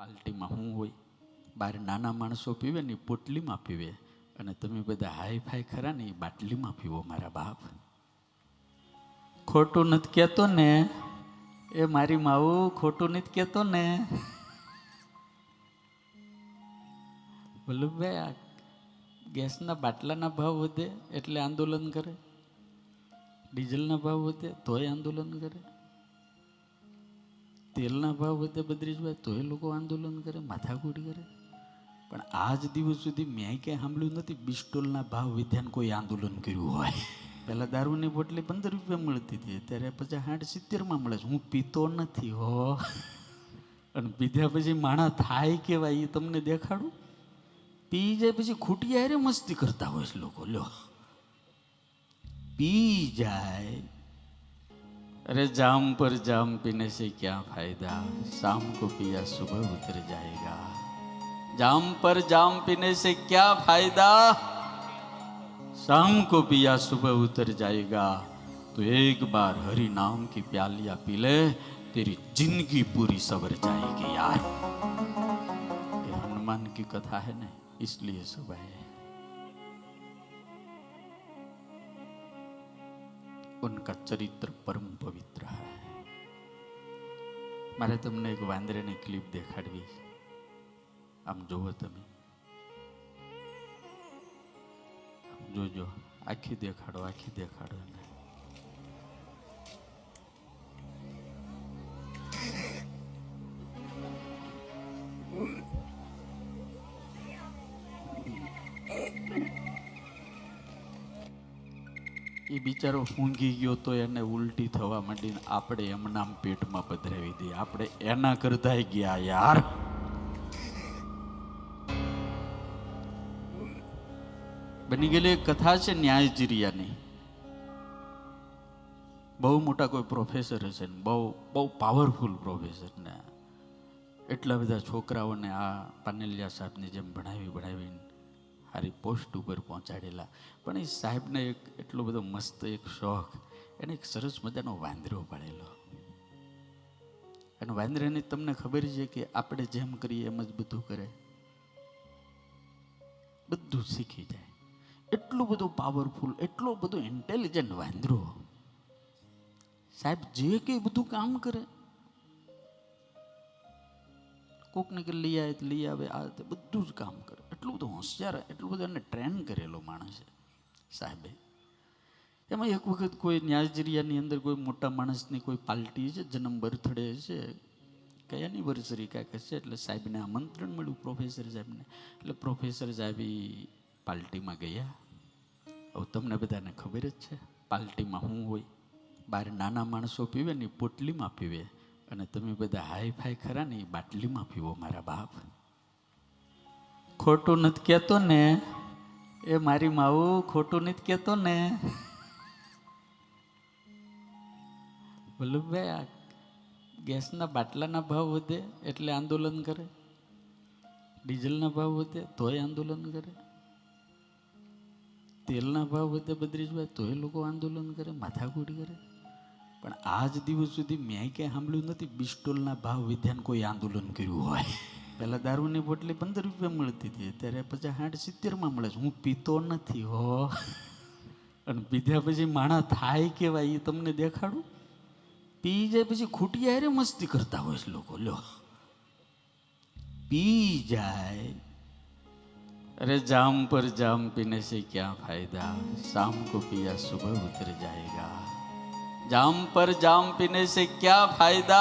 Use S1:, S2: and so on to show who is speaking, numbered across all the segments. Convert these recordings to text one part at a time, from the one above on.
S1: પાર્ટીમાં શું હોય, બહાર નાના માણસો પીવે ને પોટલીમાં પીવે, અને તમે બધા હાઈ ફાઈ ખરા ને એ બાટલીમાં પીવો. મારા બાપ ખોટું નથી કહેતો ને, એ મારી માવું ખોટું નથી કહેતો ને. વલ્લભભાઈ, આ ગેસના બાટલાના ભાવ વધે એટલે આંદોલન કરે, ડીઝલના ભાવ વધે તોય આંદોલન કરે, તેલના ભાવ વધે બદ્રીશભાઈ તોય લોકો આંદોલન કરે, માથાકૂટ કરે. પણ આજ દિવસ સુધી મેં ક્યાંય સાંભળ્યું નથી બિસ્ટોલના ભાવ વિધ્યાને કોઈ આંદોલન કર્યું હોય. પહેલાં દારૂની બોટલી 15 રૂપિયા મળતી હતી, અત્યારે 50-60-70માં મળે છે. હું પીતો નથી હો, અને પીધા પછી માણા થાય કેવાય એ તમને દેખાડું. પી જાય પછી ખૂટી હારે મસ્તી કરતા હોય છે લોકો. લ્યો, पी जाए, अरे जाम पर जाम पीने से क्या फायदा, शाम को पिया सुबह उतर जाएगा. जाम पर जाम पीने से क्या फायदा, शाम को पिया सुबह उतर जाएगा. तो एक बार हरि नाम की प्यालियां पी ले, तेरी जिंदगी पूरी सवर जाएगी. यार, ये हनुमान की कथा है ना, इसलिए सुबह है. उनका चरित्र परम पवित्र है. मारे तुमने एक वांदरे ने क्लिप देखाड़वी, आम जोवो तमे, जोजो, आखी देखाड़ो, आखी देखाड़ो. એ બિચારો ફૂંગી ગયો તો એને ઉલટી થવા માંડીને આપણે એમનામ પેટમાં પધરાવી દઈએ. આપણે એના કરતા ગયા. યાર, બની ગયેલી એક કથા છે ન્યાયજીરિયાની. બહુ મોટા કોઈ પ્રોફેસર હશે ને, બહુ પાવરફુલ પ્રોફેસર ને, એટલા બધા છોકરાઓને આ પાનેલિયા સાહેબની જેમ ભણાવીને સારી પોસ્ટ ઉપર પહોંચાડેલા. પણ એ સાહેબને એક એટલો બધો મસ્ત એક શોખ, એને એક સરસ મજાનો વાંદરો પાડેલો. અને વાંદરાની તમને ખબર છે કે આપણે જેમ કરીએ એમ જ બધું કરે, બધું શીખી જાય. એટલું બધું પાવરફુલ, એટલો બધો ઇન્ટેલિજન્ટ વાંદરો. સાહેબ જે કંઈ બધું કામ કરે, કોકને કે લઈ આવે, આ બધું જ કામ કરે. એટલું બધું હોશિયાર, એટલું બધું એને ટ્રેન કરેલો માણસ છે સાહેબે. એમાં એક વખત કોઈ ન્યાયજીરિયાની અંદર કોઈ મોટા માણસની કોઈ પાર્ટી છે, જન્મ બર્થડે છે, કઈ એનિવર્સરી કાંઈક હશે. એટલે સાહેબને આમંત્રણ મળ્યું પ્રોફેસર સાહેબને. એટલે પ્રોફેસર સાહેબ એ પાર્ટીમાં ગયા. હવે તમને બધાને ખબર જ છે પાર્ટીમાં શું હોય, બહાર નાના માણસો પીવે ને પોટલીમાં પીવે, અને તમે બધા હાઈ ફાઈ ખરા ને એ બાટલીમાં પીવો. મારા બાપ ખોટું નથી કહેતો ને, એ મારી માવું ખોટું નથી કહેતો ને. વલ્લભભાઈ, આ ગેસના બાટલાના ભાવ વધે એટલે આંદોલન કરે, ડીઝલના ભાવ વધે તોય આંદોલન કરે, તેલના ભાવ વધે બદ્રીશભાઈ તોય લોકો આંદોલન કરે, માથાકૂટ કરે. પણ આજ દિવસ સુધી મેં ક્યાંય સાંભળ્યું નથી બિસ્ટોલના ભાવ વિધ્યાને કોઈ આંદોલન કર્યું હોય. પહેલાં દારૂની બોટલી 15 રૂપિયા મળતી હતી, અત્યારે 50-60-70માં મળે છે. હું પીતો નથી હો, અને પીધા પછી માણા થાય કેવાય એ તમને દેખાડું. પી જાય પછી ખૂટી હારે મસ્તી કરતા હોય છે લોકો. લ્યો, પી જાય, अरे जाम पर जाम पीने से क्या फायदा, शाम को पिया सुबह उतर जाएगा. जाम पर जाम पीने से क्या फायदा,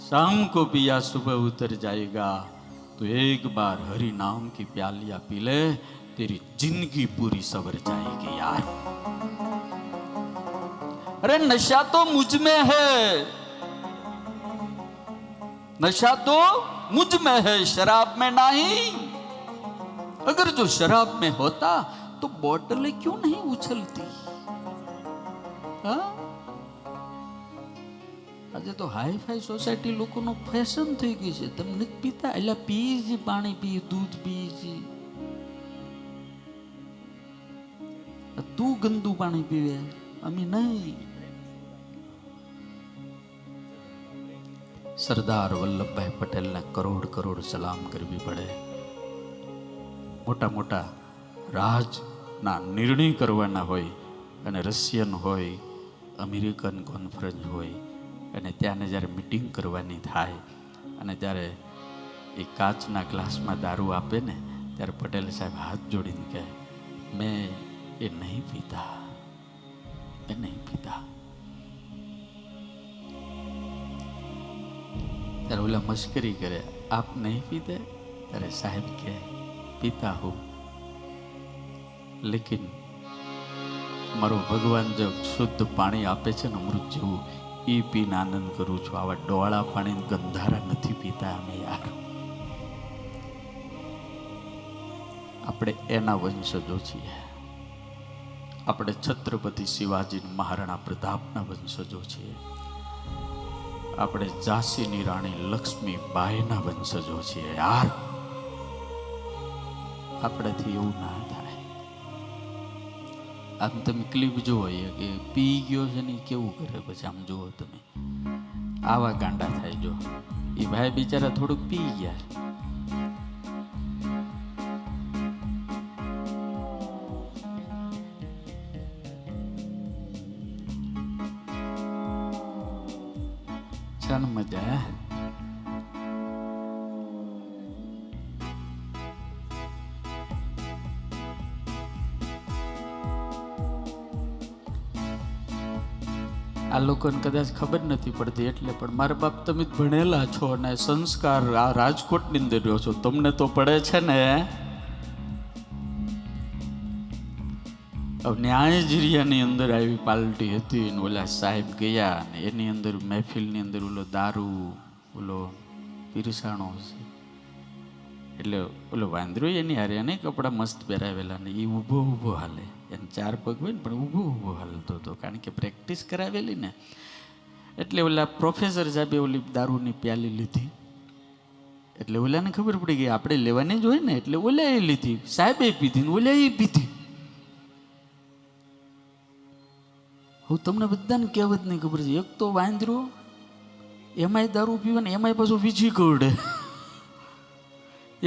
S1: शाम को पिया सुबह उतर जाएगा. तो एक बार हरि नाम की प्यालियां पी ले, तेरी जिंदगी पूरी सवर जाएगी. यार, अरे नशा तो मुझ में है, नशा तो मुझ में है, शराब में नहीं. अगर जो शराब में होता तो बोतलें क्यों नहीं उछलती. આજે તો હાઈ ફાઈ સોસાયટી લોકોનો ફેશન થઈ ગઈ છે. તમે નથી પીતા એટલે પી જ, પાણી પી, દૂધ પી છે. તું ગંદુ પાણી પીવે, અમે નહીં. સરદાર વલ્લભભાઈ પટેલને કરોડ કરોડ સલામ કરવી પડે. મોટા મોટા રાજના નિર્ણય કરવાના હોય અને રશિયન હોય, અમેરિકન કોન્ફરન્સ હોય અને ત્યાંને જ્યારે મિટિંગ કરવાની થાય અને ત્યારે એ કાચના ગ્લાસમાં દારૂ આપે ને ત્યારે પટેલ સાહેબ હાથ જોડીને કહે, મેં એ નહીં પીતા, મેં નહીં પીતા. ત્યારે ઓલા મશ્કરી કરે, આપ નહીં પીતે? ત્યારે સાહેબ કહે, પીતા હું, લેકિન મારો ભગવાન જો શુદ્ધ પાણી આપે છે ને અમૃત જેવું, એ પીને આનંદ કરું છું. આવા ડોળા પાણી ગંધારા નથી પીતા અમે યાર. આપણે એના વંશજો છીએ. આપણે છત્રપતિ શિવાજી મહારાણા પ્રતાપના વંશજો છીએ. આપણે ઝાંસીની રાણી લક્ષ્મીબાઈના વંશજો છીએ યાર. આપણાથી એવું ના થાય. આમ તમે ક્લિપ જુઓ કે પી ગયો છે ને કેવું કરે, પછી આમ જુઓ તમે, આવા ગાંડા થાય. જો એ ભાઈ બિચારા થોડુંક પી ગયા. ચાલ મજા. આ લોકોને કદાચ ખબર નથી પડતી એટલે, પણ મારા બાપ તમે ભણેલા છો અને સંસ્કાર આ રાજકોટની અંદર રહ્યો છો, તમને તો પડે છે ને. ન્યાયજીરિયાની અંદર આવી પાર્ટી હતી ને ઓલા સાહેબ ગયા ને એની અંદર મહેફિલની અંદર ઓલો દારૂ ઓલો પીરસાણો છે એટલે ઓલો વાંદરો એની હારે એને કપડાં મસ્ત પહેરાવેલા ને એ ઊભો ઊભો હાલે. એને 4 પગ હોય ને પણ ઊભો ઊભો હાલતો હતો, કારણ કે પ્રેક્ટિસ કરાવેલી ને. એટલે ઓલા પ્રોફેસર સાહેબે ઓલી દારૂની પ્યાલી લીધી એટલે ઓલાને ખબર પડી ગઈ આપણે લેવાની જ હોય ને, એટલે ઓલા એ લીધી, સાહેબે પીધી ને ઓલા એ પીધી. હું તમને બધાને કહેવત નહીં ખબર છે, એક તો વાંદરો એમાંય દારૂ પીવે ને એમાંય પાછું વીજી કરડે,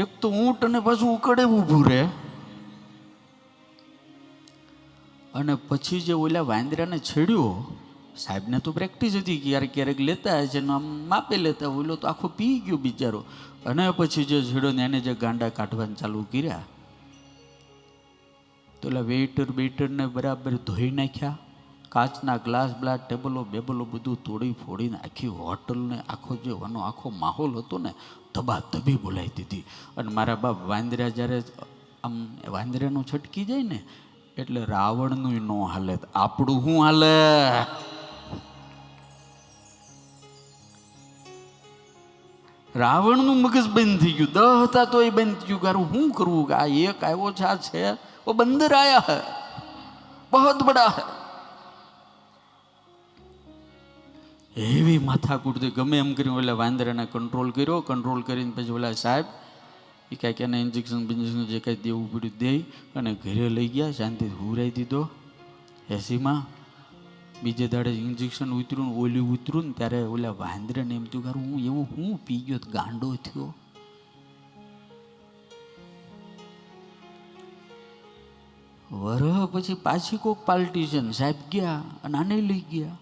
S1: એક તો ઊંટ અને પાછું ઉકળે ઊભું રહે. અને પછી જે ઓલા વાંદરાને છેડ્યો, સાહેબને તો પ્રેક્ટિસ હતી કે યાર ક્યારેક લેતા છે ને આમ માપે લેતા, ઓલો તો આખો પી ગયો બિચારો. અને પછી જે છેડ્યો ને એને જે ગાંડા કાઢવાને ચાલુ કર્યા તો ઓલા વેઇટર બેઇટરને બરાબર ધોઈ નાખ્યા. કાચના ગ્લાસ બ્લાસ ટેબલો બેબલો બધું તોડી ફોડીને આખી હોટલને આખો જે એનો આખો માહોલ હતો ને ધબાધબી બોલાવી દીધી. અને મારા બાપ વાંદરા જ્યારે આમ વાંદરાનું છટકી જાય ને એટલે રાવણનું ન હાલે, આપણું શું હાલે? રાવણનું મગજ બંધ થઈ ગયું, 10 હતા તો એ બંધ થયું. ગારું શું કરવું કે આ એક આવ્યો છે, આ છે वो बंदर आया है बहुत बड़ा है. એવી માથાકૂટ થઈ. ગમે એમ કરીને ઓલા વાંદરાને કંટ્રોલ કર્યો. કંટ્રોલ કરીને પછી ઓલા સાહેબ એ કાંઈક એને ઇન્જેક્શન બિન્જેક્શન જે કાંઈ દેવું પડ્યું દે અને ઘરે લઈ ગયા, શાંતિથી હુરાઈ દીધો એસીમાં. બીજે દાડે ઇન્જેક્શન ઉતર્યું ને ઓલી ઉતર્યું ને ત્યારે ઓલા વાંદરાને એમ થયું કે હું એવું હું પી ગયો ગાંડો થયો. વરહ પછી પાછી કોઈક પાર્ટી છે ને સાહેબ ગયા અને આને લઈ ગયા.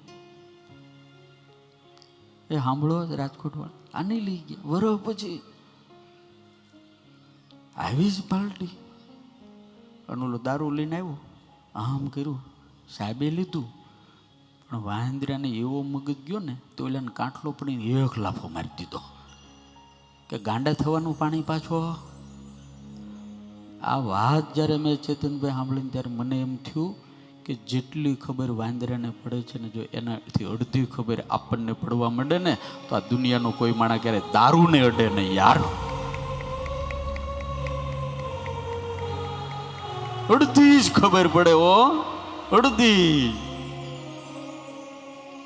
S1: એ સાંભળો રાજકોટ વાળા, આને લઈ ગયા. વરહ પછી આવી જ પાર્ટી અને ઓલો દારૂ લઈને આવ્યો, આમ કર્યું, સાહેબે લીધું. પણ વાંદરાને એવો મગજ ગયો ને તો ઓલાને કાંઠલો પડીને એક લાફો મારી દીધો કે ગાંડા થવાનું પાણી પાછો. આ વાત જ્યારે મેં ચેતનભાઈ સાંભળીને ત્યારે મને એમ થયું કે જેટલી ખબર વાંદરાને પડે છે ને જો એનાથી અડધી ખબર આપણને પડવા માંડે ને તો આ દુનિયાનો કોઈ માણસ ક્યારે દારૂને અડે નહીં યાર. અડધી જ ખબર પડે, ઓ અડધી.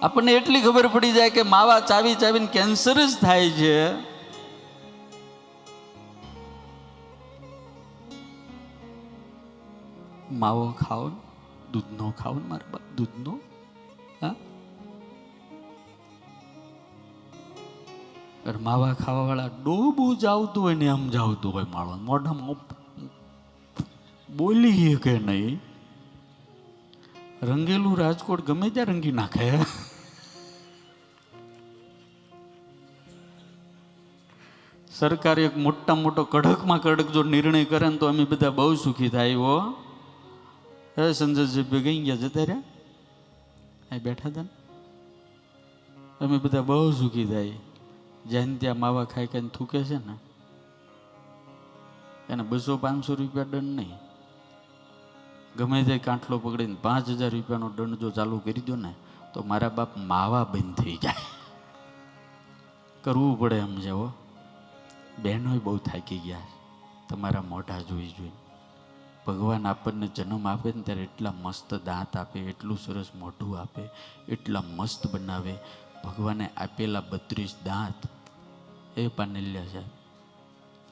S1: આપણને એટલી ખબર પડી જાય કે માવા ચાવી ચાવીને કેન્સર જ થાય છે. માવો ખાઓ, દૂધનો ખાઓ ને મારા બાપ, દૂધનો. હા અને માવા ખાવાવાળા ડોબું જ આવતું હોય ને એમ જ આવતું હોય માળો, મોઢામાં બોલી કે નહીં. રંગેલું રાજકોટ ગમે ત્યાં રંગી નાખે. સરકાર એક મોટા મોટો કડકમાં કડક જો નિર્ણય કરે ને તો અમે બધા બહુ સુખી થાય. હો હે સંજયજી ગઈ ગયા જતા રહ્યા, અહીં બેઠા હતા ને, અમે બધા બહુ સુખી થાય. જ્યાં ત્યાં માવા ખાઈ ખાઈને થૂકે છે ને એને 200-500 રૂપિયા દંડ નહીં, ગમે તે કાંઠલો પકડીને 5000 રૂપિયાનો દંડ જો ચાલુ કરી દો ને તો મારા બાપ માવા બંધ થઈ જાય. કરવું પડે એમ છે. હો બહેનોય બહુ થાકી ગયા તમારા મોઢા જોઈ જોઈને. ભગવાન આપણને જન્મ આપે ને ત્યારે એટલા મસ્ત દાંત આપે, એટલું સરસ મોઢું આપે, એટલા મસ્ત બનાવે. ભગવાને આપેલા 32 દાંત એ પાનેલ્યા છે,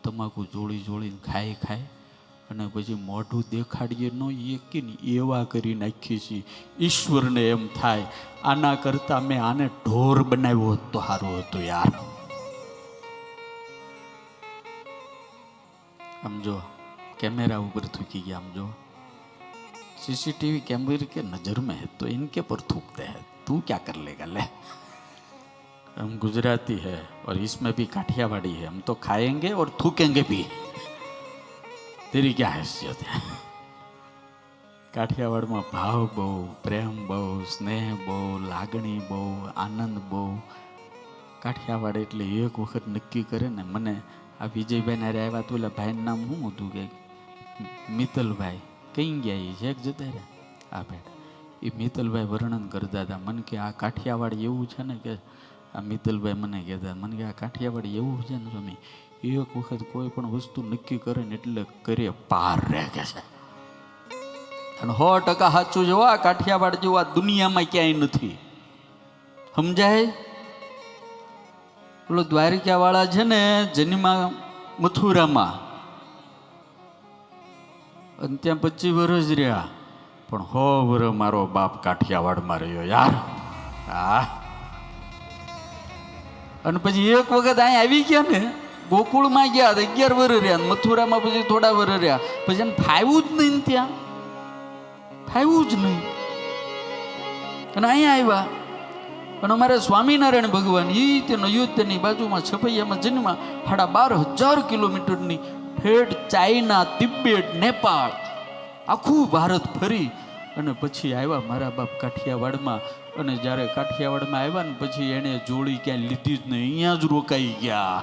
S1: તમાકુ જોડી જોડીને ખાય અને પછી મોઢું દેખાડીએ ન એકી ને એવા કરી નાખીએ છીએ. ઈશ્વરને એમ થાય આના કરતાં મેં આને ઢોર બનાવ્યો હોત તો સારું હતું યાર. આમ જો कैमरा ऊपर थूकी गया, हम जो सीसीटीवी कैमरे के नजर में है तो इनके पर थूकते हैं, तू क्या कर लेगा ले. हम गुजराती है और इसमें भी काठियावाड़ी है, हम तो खाएंगे और थूकेंगे भी. तेरी क्या हैसियत है. काठियावाड़ में भाव बहू, प्रेम बहू, स्नेह बहू, लागणी बहू, आनंद बहू. काठियावाड़ એટલે એક વખત નક્કી કરે ને, મને આ વિજયભાઈ ના આવ્યા તો ઓલા ભાઈ નામ શું હતું કે મિત્તલભાઈ, કઈ ગયા એ છે જતા રહ્યા આ બેઠા. એ મિત્તલભાઈ વર્ણન કરતા હતા મને કે આ કાઠિયાવાડ એવું છે ને કે આ મિત્તલભાઈ મને કહેતા, મને કે આ કાઠિયાવાડ એવું છે ને સ્વામી, એક વખત કોઈ પણ વસ્તુ નક્કી કરે ને એટલે કરે પાર રહે કે છે. અને 100% સાચું જો આ કાઠિયાવાડ જેવું આ દુનિયામાં ક્યાંય નથી. સમજાય? પેલો દ્વારિકા વાળા છે ને જન્મા મથુરામાં અને ત્યાં 25 વર્ષ રહ્યા, પણ 100 વર્ષ મારો બાપ કાઠિયાવાડમાં રહ્યો યાર. હા, અને પછી એક વખત અહીં આવી ગયા ને, ગોકુળમાં ગયા 11 વર્ષ રહ્યા, મથુરામાં પછી થોડા વર્ષ રહ્યા, પછી એને ફાવ્યું જ નહીં, ત્યાં ફાવ્યું જ નહીં. અને અહીંયા આવ્યા અને અમારે સ્વામિનારાયણ ભગવાન એ તેનો યુદ્ધની બાજુમાં છપૈયામાં જન્મા 12,500 કિલોમીટરની હેઠ ચાઇના, તિબેટ, નેપાળ આખું ભારત ફરી અને પછી આવ્યા મારા બાપ કાઠિયાવાડમાં. અને જ્યારે કાઠિયાવાડમાં આવ્યા ને પછી એણે જોડી ક્યાંય લીધી જ નહીં, અહીંયા જ રોકાઈ ગયા.